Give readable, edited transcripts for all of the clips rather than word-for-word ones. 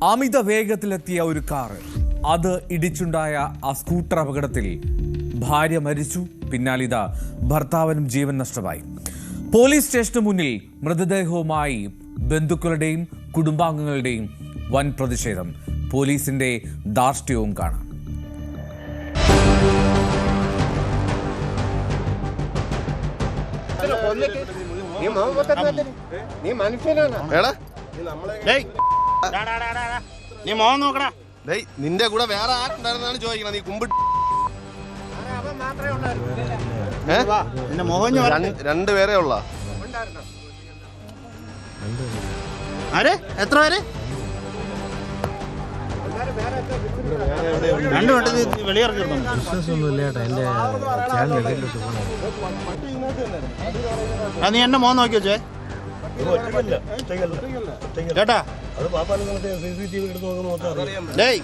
അമിത വേഗത്തിലെത്തിയ ഒരു കാർ അത് ഇടിച്ചുണ്ടായ ആ സ്കൂട്ടർ അപകടത്തിൽ ഭാര്യ മരിച്ചു. പിന്നാലിത ഭർത്താവിനും ജീവൻ നഷ്ടമായി. പോലീസ് സ്റ്റേഷന് മുന്നിൽ മൃതദേഹവുമായി ബന്ധുക്കളുടെയും കുടുംബാംഗങ്ങളുടെയും വൻ പ്രതിഷേധം. പോലീസിന്റെ ധാർഷ്ട്യവും കാണാം. നിന്റെ കൂടെ വേറെ ആരുണ്ടായിരുന്നാണ് ചോദിക്കണം. നീ കുമ്പിട്ട് രണ്ടുപേരേ ഉള്ള എത്ര പേര്? രണ്ടു വട്ടം വെളിയിറങ്ങിയിരുന്നു. നീ എന്നെ മോൻ നോക്കി വെച്ചേ ചേട്ടാ. ഡേയ്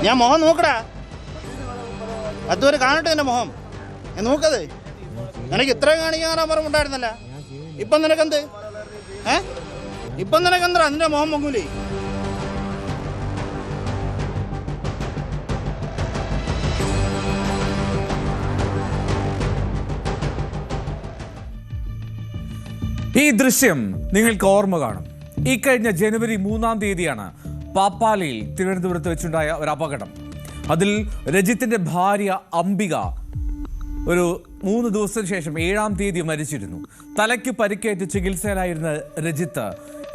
ഞാൻ മുഖം നോക്കടാ. അതുവരെ കാണട്ടെ എന്റെ മുഖം. നോക്കത് നിനക്ക് ഇത്രയും കാണിക്കാൻ പറഞ്ഞിട്ടുണ്ടായിരുന്നല്ല. ഇപ്പം നിനക്കെന്ത്? ഇപ്പം നിനക്കെന്താ നിന്റെ മുഖം പൊങ്ങൂലേ? ഈ ദൃശ്യം നിങ്ങൾക്ക് ഓർമ്മ കാണും. ഈ കഴിഞ്ഞ ജനുവരി 3-ാം തീയതിയാണ് പാപ്പാലയിൽ തിരുവനന്തപുരത്ത് വെച്ചുണ്ടായ ഒരു അപകടം. അതിൽ രജിത്തിന്റെ ഭാര്യ അംബിക ഒരു 3 ദിവസത്തിന് ശേഷം 7-ാം തീയതി മരിച്ചിരുന്നു. തലയ്ക്ക് പരിക്കേറ്റ് ചികിത്സയിലായിരുന്ന രജിത്ത്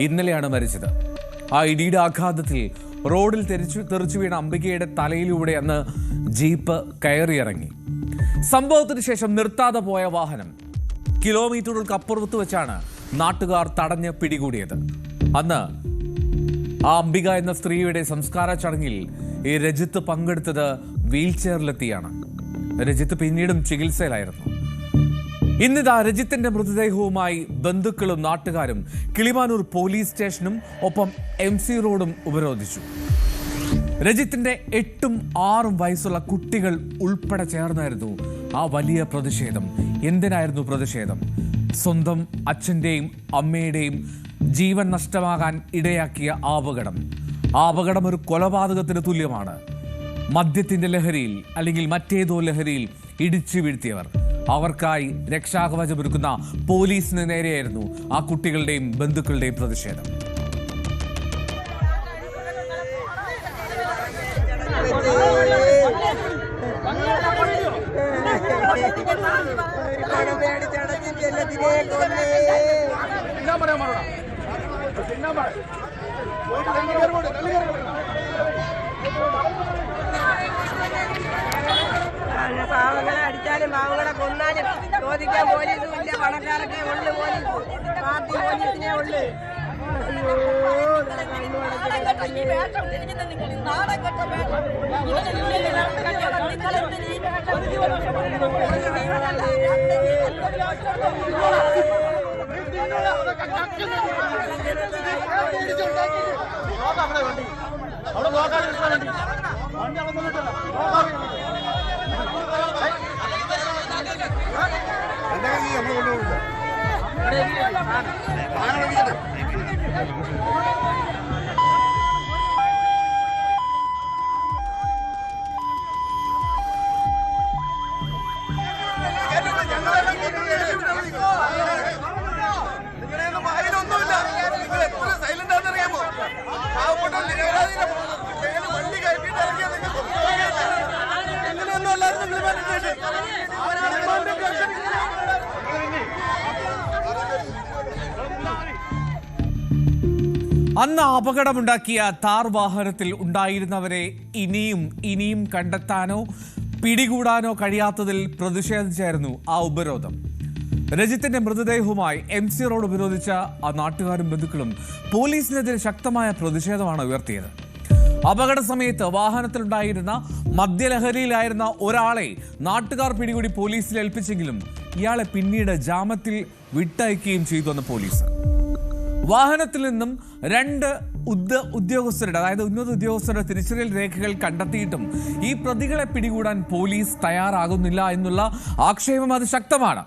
ഇന്നലെയാണ് മരിച്ചത്. ആ ഇടിയുടെ ആഘാതത്തിൽ റോഡിൽ തെറിച്ചു വീണ അംബികയുടെ തലയിലൂടെ അന്ന് ജീപ്പ് കയറിയിറങ്ങി. സംഭവത്തിന് ശേഷം നിർത്താതെ പോയ വാഹനം കിലോമീറ്ററുകൾക്കപ്പുറത്ത് വെച്ചാണ് നാട്ടുകാർ തടഞ്ഞ് പിടികൂടിയത്. അന്ന് ആ അംബിക എന്ന സ്ത്രീയുടെ സംസ്കാര ചടങ്ങിൽ ഈ രജിത്ത് പങ്കെടുത്തത് വീൽ ചെയറിലെത്തിയാണ്. രജിത്ത് പിന്നീടും ചികിത്സയിലായിരുന്നു. ഇന്നിതാ രജിത്തിന്റെ മൃതദേഹവുമായി ബന്ധുക്കളും നാട്ടുകാരും കിളിമാനൂർ പോലീസ് സ്റ്റേഷനും ഒപ്പം MC റോഡും ഉപരോധിച്ചു. രജിത്തിന്റെ 8ഉം 6ഉം വയസ്സുള്ള കുട്ടികൾ ഉൾപ്പെടെ ചേർന്നായിരുന്നു ആ വലിയ പ്രതിഷേധം. എന്തിനായിരുന്നു പ്രതിഷേധം? സ്വന്തം അച്ഛൻ്റെയും അമ്മയുടെയും ജീവൻ നഷ്ടമാകാൻ ഇടയാക്കിയ ആ അപകടം ഒരു കൊലപാതകത്തിന് തുല്യമാണ്. മദ്യത്തിന്റെ ലഹരിയിൽ അല്ലെങ്കിൽ മറ്റേതോ ലഹരിയിൽ ഇടിച്ചു വീഴ്ത്തിയവർ, അവർക്കായി രക്ഷാകവചമൊരുക്കുന്ന പോലീസിന് നേരെയായിരുന്നു ആ കുട്ടികളുടെയും ബന്ധുക്കളുടെയും പ്രതിഷേധം. പാവങ്ങളെ അടിച്ചാലും പാവങ്ങളെ കൊന്നാലും ചോദിക്കാൻ പോലീസും ഇല്ല. പണക്കാരൊക്കെ ഉള്ളു പോലീസ്, പാർട്ടി പോലീസിനെ ഉള്ളു. അന്ന് അപകടമുണ്ടാക്കിയ താർ വാഹനത്തിൽ ഉണ്ടായിരുന്നവരെ ഇനിയും കണ്ടെത്താനോ പിടികൂടാനോ കഴിയാത്തതിൽ പ്രതിഷേധിച്ചായിരുന്നു ആ ഉപരോധം. രജിത്തിന്റെ മൃതദേഹവുമായി MC റോഡ് ഉപരോധിച്ച ആ നാട്ടുകാരും ബന്ധുക്കളും പോലീസിനെതിരെ ശക്തമായ പ്രതിഷേധമാണ് ഉയർത്തിയത്. അപകട സമയത്ത് വാഹനത്തിലുണ്ടായിരുന്ന മദ്യലഹരിയിലായിരുന്ന ഒരാളെ നാട്ടുകാർ പിടികൂടി പോലീസിൽ ഏൽപ്പിച്ചെങ്കിലും ഇയാളെ പിന്നീട് ജാമ്യത്തിൽ വിട്ടയക്കുകയും ചെയ്തുവെന്ന് പോലീസ്. വാഹനത്തിൽ നിന്നും 2 ഉദ്യോഗസ്ഥരുടെ, അതായത് ഉന്നത ഉദ്യോഗസ്ഥരുടെ തിരിച്ചറിയൽ രേഖകൾ കണ്ടെത്തിയിട്ടും ഈ പ്രതികളെ പിടികൂടാൻ പോലീസ് തയ്യാറാകുന്നില്ല എന്നുള്ള ആക്ഷേപം അത് ശക്തമാണ്.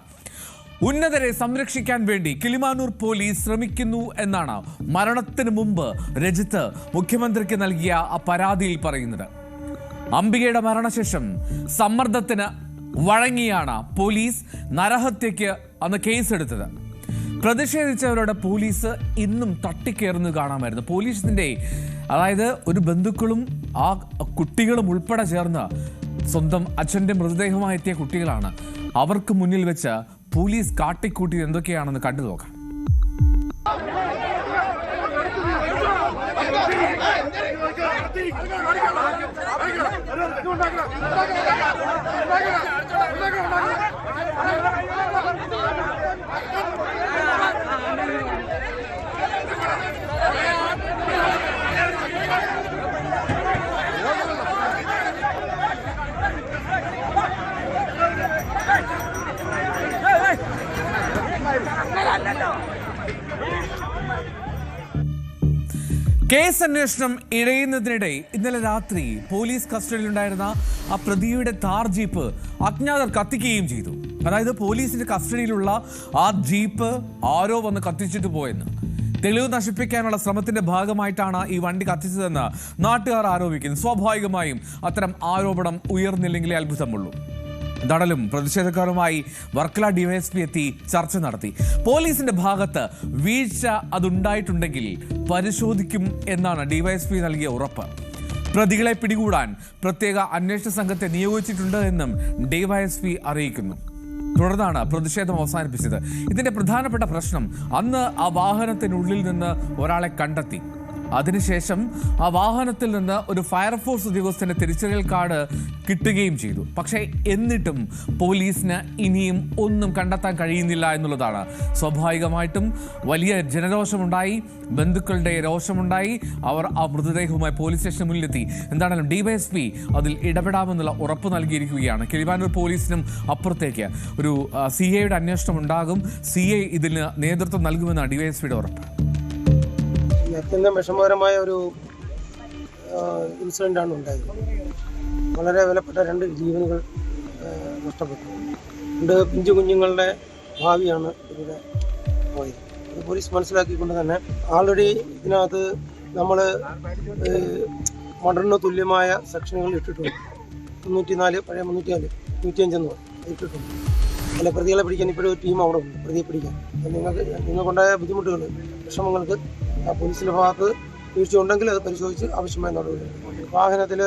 ഉന്നതരെ സംരക്ഷിക്കാൻ വേണ്ടി കിളിമാനൂർ പോലീസ് ശ്രമിക്കുന്നു എന്നാണ് മരണത്തിന് മുമ്പ് രജിത്ത് മുഖ്യമന്ത്രിക്ക് നൽകിയ ആ പരാതിയിൽ പറയുന്നത്. അംബികയുടെ മരണശേഷം സമ്മർദ്ദത്തിന് വഴങ്ങിയാണ് പോലീസ് നരഹത്യയ്ക്ക് അന്ന് കേസെടുത്തത്. പ്രതിഷേധിച്ചവരുടെ പോലീസ് ഇന്നും തട്ടിക്കയറുന്നത് കാണാമായിരുന്നു. പോലീസിന്റെ അതായത് ഒരു ബന്ധുക്കളും ആ കുട്ടികളും ഉൾപ്പെടെ ചേർന്ന് സ്വന്തം അച്ഛൻ്റെ മൃതദേഹമായി എത്തിയ കുട്ടികളാണ്. അവർക്ക് മുന്നിൽ വെച്ച് പോലീസ് കാട്ടിക്കൂട്ടി എന്തൊക്കെയാണെന്ന് കണ്ടു നോക്കാം. കേസ് അന്വേഷണം ഇഴയുന്നതിനിടെ ഇന്നലെ രാത്രി പോലീസ് കസ്റ്റഡിയിലുണ്ടായിരുന്ന ആ പ്രതിയുടെ താർ ജീപ്പ് അജ്ഞാതർ കത്തിക്കുകയും ചെയ്തു. അതായത് പോലീസിന്റെ കസ്റ്റഡിയിലുള്ള ആ ജീപ്പ് ആരോ വന്ന് കത്തിച്ചിട്ട് പോയെന്ന്. തെളിവ് നശിപ്പിക്കാനുള്ള ശ്രമത്തിന്റെ ഭാഗമായിട്ടാണ് ഈ വണ്ടി കത്തിച്ചതെന്ന് നാട്ടുകാർ ആരോപിക്കുന്നു. സ്വാഭാവികമായും അത്തരം ആരോപണം ഉയർന്നില്ലെങ്കിലേ അത്ഭുതമുള്ളൂ. എന്താണെങ്കിലും പ്രതിഷേധക്കാരുമായി വർക്കല ഡിവൈഎസ്പി എത്തി ചർച്ച നടത്തി. പോലീസിന്റെ ഭാഗത്ത് വീഴ്ച അതുണ്ടായിട്ടുണ്ടെങ്കിൽ പരിശോധിക്കും എന്നാണ് ഡിവൈഎസ്പി നൽകിയ ഉറപ്പ്. പ്രതികളെ പിടികൂടാൻ പ്രത്യേക അന്വേഷണ സംഘത്തെ നിയോഗിച്ചിട്ടുണ്ട് എന്നും ഡിവൈഎസ്പി അറിയിക്കുന്നു. തുടർന്നാണ് പ്രതിഷേധം അവസാനിപ്പിച്ചത്. ഇതിന്റെ പ്രധാനപ്പെട്ട പ്രശ്നം അന്ന് ആ വാഹനത്തിനുള്ളിൽ നിന്ന് ഒരാളെ കണ്ടെത്തി. അതിനുശേഷം ആ വാഹനത്തിൽ നിന്ന് ഒരു ഫയർഫോഴ്സ് ഉദ്യോഗസ്ഥന്റെ തിരിച്ചറിയൽ കാർഡ് കിട്ടുകയും ചെയ്തു. പക്ഷേ എന്നിട്ടും പോലീസിന് ഇനിയും ഒന്നും കണ്ടെത്താൻ കഴിയുന്നില്ല എന്നുള്ളതാണ്. സ്വാഭാവികമായിട്ടും വലിയ ജനരോഷമുണ്ടായി, ബന്ധുക്കളുടെ രോഷമുണ്ടായി. അവർ ആ മൃതദേഹവുമായി പോലീസ് സ്റ്റേഷന് മുന്നിലെത്തി. എന്താണെങ്കിലും ഡിവൈഎസ്പി അതിൽ ഇടപെടാമെന്നുള്ള ഉറപ്പ് നൽകിയിരിക്കുകയാണ്. കിളിമാനൂർ പോലീസിനും അപ്പുറത്തേക്ക് ഒരു CIയുടെ അന്വേഷണം ഉണ്ടാകും. CI ഇതിന് നേതൃത്വം നൽകുമെന്നാണ് ഡിവൈഎസ്പിയുടെ ഉറപ്പ്. അത്യന്തം വിഷമകരമായ ഒരു ഇൻസിഡൻ്റാണ് ഉണ്ടായത്. വളരെ വിലപ്പെട്ട 2 ജീവനുകൾ നഷ്ടപ്പെട്ടു. 2 പിഞ്ചു കുഞ്ഞുങ്ങളുടെ ഭാവിയാണ് ഇവിടെ പോയത്. അത് പോലീസ് മനസ്സിലാക്കിക്കൊണ്ട് തന്നെ ആൾറെഡി ഇതിനകത്ത് നമ്മൾ മർഡറിന് തുല്യമായ സെക്ഷനുകൾ ഇട്ടിട്ടുണ്ട്. 304 പഴയ 304 105 ഇട്ടിട്ടുണ്ട്. അല്ല, പ്രതികളെ പിടിക്കാൻ ഇപ്പോഴും ഒരു ടീം അവിടെ ഉണ്ട്. പ്രതിയെ പിടിക്കാൻ നിങ്ങൾക്കുണ്ടായ ബുദ്ധിമുട്ടുകൾ, വിഷമങ്ങൾക്ക് പോലീസിൻ്റെ ഭാഗത്ത് വീഴ്ച ഉണ്ടെങ്കിൽ അത് പരിശോധിച്ച് ആവശ്യമായ നടപടി. വാഹനത്തിൽ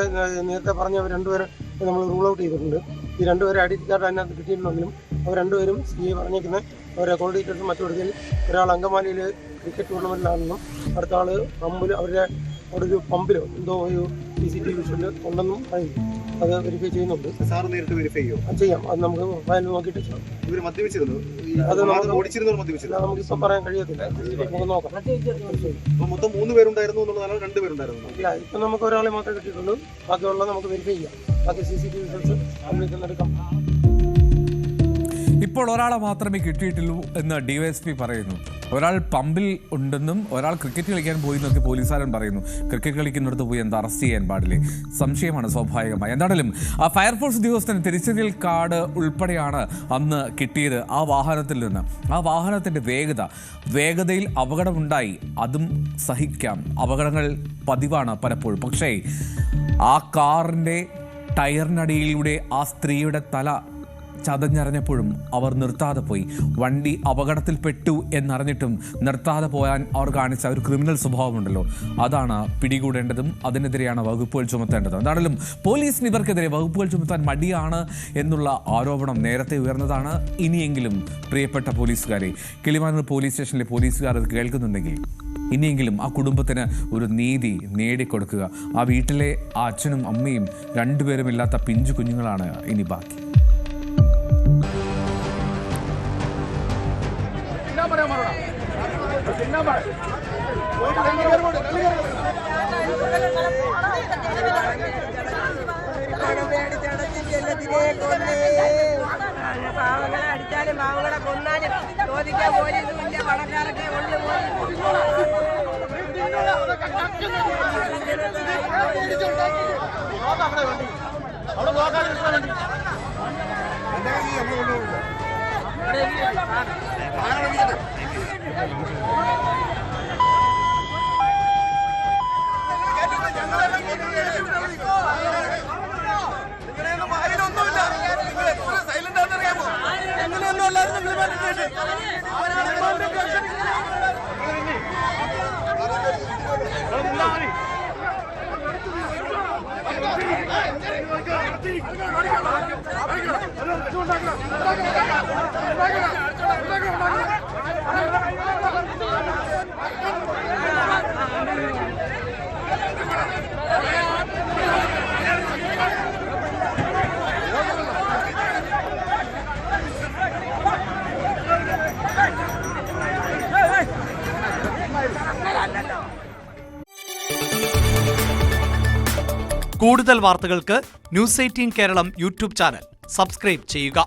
നേരത്തെ പറഞ്ഞ 2 പേരെ നമ്മൾ റൂൾ ഔട്ട് ചെയ്തിട്ടുണ്ട്. ഈ 2 പേരെ ഐഡൻറ്റി കാർഡ് അതിനകത്ത് കിട്ടിയിട്ടുണ്ടെങ്കിലും അവർ 2 പേരും CI പറഞ്ഞേക്കുന്നത് അവരെ കോൾ ഡീറ്റെയിൽസ് മറ്റൊരിക്കൽ ഒരാൾ അങ്കമാലിയിൽ ക്രിക്കറ്റ് ടൂർണമെൻറ്റിലാണെന്നും അടുത്ത ആൾ പമ്പിൽ അവിടെ ഒരു പമ്പിലോ എന്തോ ഒരു CCTV വിഷനിൽ ഉണ്ടെന്നും പറയുന്നു. അത് വെരിഫൈ ചെയ്യുന്നുണ്ട്. സാർ നേരിട്ട് വെരിഫൈ ചെയ്യാം. അത് നമുക്ക് ഫയൽ നോക്കിയിട്ട് ചെയ്യാം. ഇവർ മദ്യപിച്ചിരുന്നു, അത് ഓടിച്ചിരുന്നവർ മദ്യപിച്ചിരുന്നു. നമുക്കിപ്പോൾ പറയാൻ കഴിയത്തില്ല. നമുക്ക് നോക്കാം. മൊത്തം 3 പേരുണ്ടായിരുന്നു എന്നുള്ളതാണ്. 2 പേരുണ്ടായിരുന്നു. ഇല്ല, ഇപ്പം നമുക്ക് ഒരാളെ മാത്രമേ കിട്ടിയിട്ടുള്ളൂ. ബാക്കിയുള്ളത് നമുക്ക് വെരിഫൈ ചെയ്യാം. ബാക്കി CCTV വിഷൻസ് കംപ്ലീറ്റ് എടുക്കാം. ഇപ്പോൾ ഒരാളെ മാത്രമേ കിട്ടിയിട്ടുള്ളൂ എന്ന് ഡിവൈഎസ്പി പറയുന്നു. ഒരാൾ പമ്പിൽ ഉണ്ടെന്നും ഒരാൾ ക്രിക്കറ്റ് കളിക്കാൻ പോയി എന്നൊക്കെ പോലീസുകാരൻ പറയുന്നു. ക്രിക്കറ്റ് കളിക്കുന്നിടത്ത് പോയി എന്താ അറസ്റ്റ് ചെയ്യാൻ പാടില്ലേ? സംശയമാണ് സ്വാഭാവികമായി. എന്താണെങ്കിലും ആ ഫയർഫോഴ്സ് ഉദ്യോഗസ്ഥന് തിരിച്ചറിയൽ കാർഡ് ഉൾപ്പെടെയാണ് അന്ന് കിട്ടിയത് ആ വാഹനത്തിൽ നിന്ന്. ആ വാഹനത്തിൻ്റെ വേഗതയിൽ അപകടമുണ്ടായി, അതും സഹിക്കാം. അപകടങ്ങൾ പതിവാണ് പലപ്പോഴും. പക്ഷേ ആ കാറിൻ്റെ ടയറിനടിയിലൂടെ ആ സ്ത്രീയുടെ തല ചതഞ്ഞറിഞ്ഞപ്പോഴും അവർ നിർത്താതെ പോയി. വണ്ടി അപകടത്തിൽപ്പെട്ടു എന്നറിഞ്ഞിട്ടും നിർത്താതെ പോയാൻ അവർ കാണിച്ച ഒരു ക്രിമിനൽ സ്വഭാവമുണ്ടല്ലോ, അതാണ് പിടികൂടേണ്ടതും അതിനെതിരെയാണ് വകുപ്പുകൾ ചുമത്തേണ്ടതും. എന്താണെങ്കിലും പോലീസിന് ഇവർക്കെതിരെ വകുപ്പുകൾ ചുമത്താൻ മടിയാണ് എന്നുള്ള ആരോപണം നേരത്തെ ഉയർന്നതാണ്. ഇനിയെങ്കിലും പ്രിയപ്പെട്ട പോലീസുകാരെ, കിളിമാനൂർ പോലീസ് സ്റ്റേഷനിലെ പോലീസുകാർ അത് കേൾക്കുന്നുണ്ടെങ്കിൽ ഇനിയെങ്കിലും ആ കുടുംബത്തിന് ഒരു നീതി നേടിക്കൊടുക്കുക. ആ വീട്ടിലെ ആ അച്ഛനും അമ്മയും 2 പേരും ഇല്ലാത്ത പിഞ്ചു കുഞ്ഞുങ്ങളാണ് ഇനി ബാക്കി. പാവങ്ങളെ അടിച്ചാലും പാവങ്ങളെ കൊന്നാലും ചോദിക്കാൻ പോലീസും ഇല്ല, പണക്കാരൊക്കെ ഉള്ളു. കൂടുതൽ വാർത്തകൾക്ക് news 18 Keralam YouTube channel subscribe ചെയ്യുക.